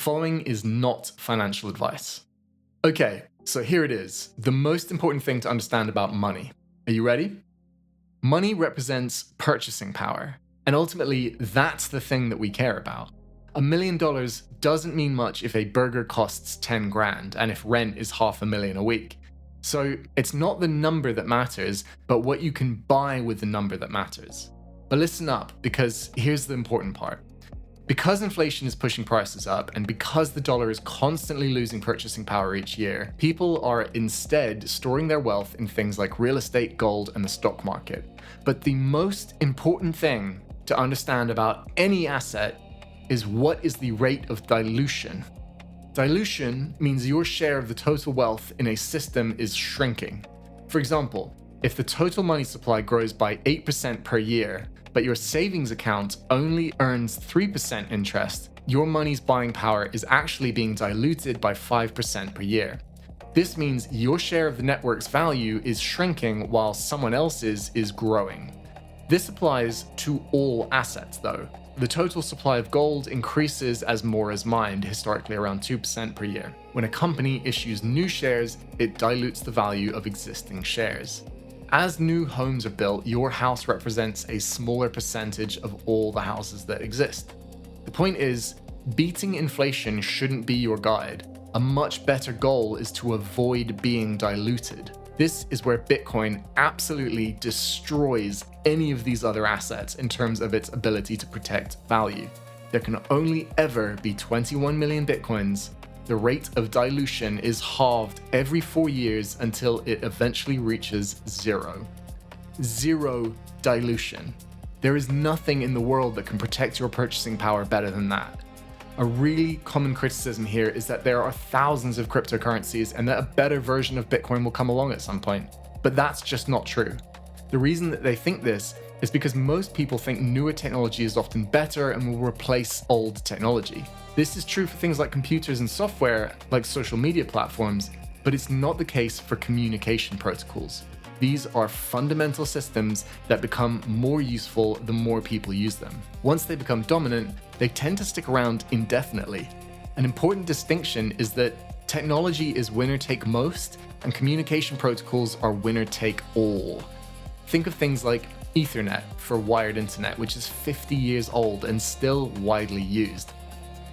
following is not financial advice. Okay, so here it is, the most important thing to understand about money. Are you ready? Money represents purchasing power, and ultimately that's the thing that we care about. $1 million doesn't mean much if a burger costs 10 grand and if rent is $500,000 a week. So it's not the number that matters, but what you can buy with the number that matters. But listen up, because here's the important part. Because inflation is pushing prices up, and because the dollar is constantly losing purchasing power each year, people are instead storing their wealth in things like real estate, gold, and the stock market. But the most important thing to understand about any asset is what is the rate of dilution. Dilution means your share of the total wealth in a system is shrinking. For example, if the total money supply grows by 8% per year, but your savings account only earns 3% interest, your money's buying power is actually being diluted by 5% per year. This means your share of the network's value is shrinking while someone else's is growing. This applies to all assets though. The total supply of gold increases as more is mined, historically around 2% per year. When a company issues new shares, it dilutes the value of existing shares. As new homes are built, your house represents a smaller percentage of all the houses that exist. The point is, beating inflation shouldn't be your guide. A much better goal is to avoid being diluted. This is where Bitcoin absolutely destroys any of these other assets in terms of its ability to protect value. There can only ever be 21 million Bitcoins. The rate of dilution is halved every 4 years until it eventually reaches zero. Zero dilution. There is nothing in the world that can protect your purchasing power better than that. A really common criticism here is that there are thousands of cryptocurrencies and that a better version of Bitcoin will come along at some point. But that's just not true. The reason that they think this is because most people think newer technology is often better and will replace old technology. This is true for things like computers and software, like social media platforms, but it's not the case for communication protocols. These are fundamental systems that become more useful the more people use them. Once they become dominant, they tend to stick around indefinitely. An important distinction is that technology is winner take most, and communication protocols are winner take all. Think of things like Ethernet for wired internet, which is 50 years old and still widely used.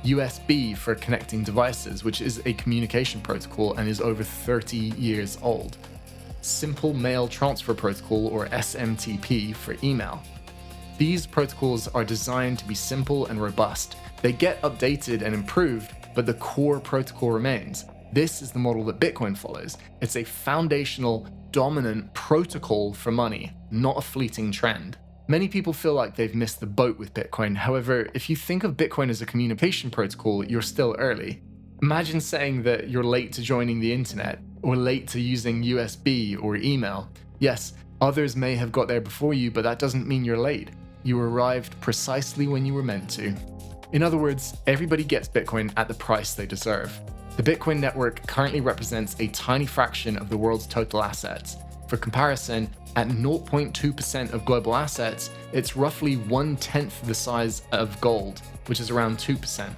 USB for connecting devices, which is a communication protocol and is over 30 years old. Simple Mail Transfer Protocol, or SMTP, for email. These protocols are designed to be simple and robust. They get updated and improved, but the core protocol remains. This is the model that Bitcoin follows. It's a foundational, dominant protocol for money, not a fleeting trend. Many people feel like they've missed the boat with Bitcoin. However, if you think of Bitcoin as a communication protocol, you're still early. Imagine saying that you're late to joining the internet, or late to using USB or email. Yes, others may have got there before you, but that doesn't mean you're late. You arrived precisely when you were meant to. In other words, everybody gets Bitcoin at the price they deserve. The Bitcoin network currently represents a tiny fraction of the world's total assets. For comparison, at 0.2% of global assets, it's roughly 1/10 the size of gold, which is around 2%.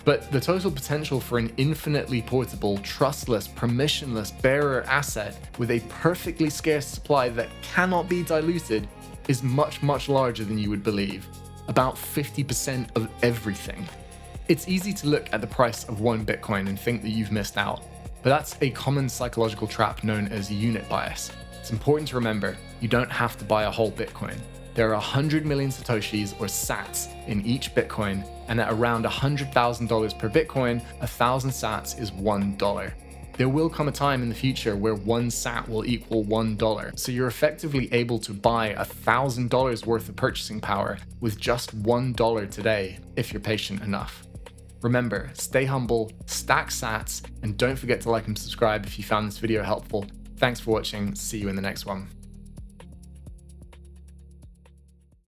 But the total potential for an infinitely portable, trustless, permissionless bearer asset with a perfectly scarce supply that cannot be diluted is much, much larger than you would believe. About 50% of everything. It's easy to look at the price of one Bitcoin and think that you've missed out, but that's a common psychological trap known as unit bias. It's important to remember, you don't have to buy a whole Bitcoin. There are 100 million Satoshis, or sats, in each Bitcoin, and at around $100,000 per Bitcoin, 1,000 sats is $1. There will come a time in the future where one sat will equal $1, so you're effectively able to buy $1,000 worth of purchasing power with just $1 today, if you're patient enough. Remember, stay humble, stack sats, and don't forget to like and subscribe if you found this video helpful. Thanks for watching, see you in the next one.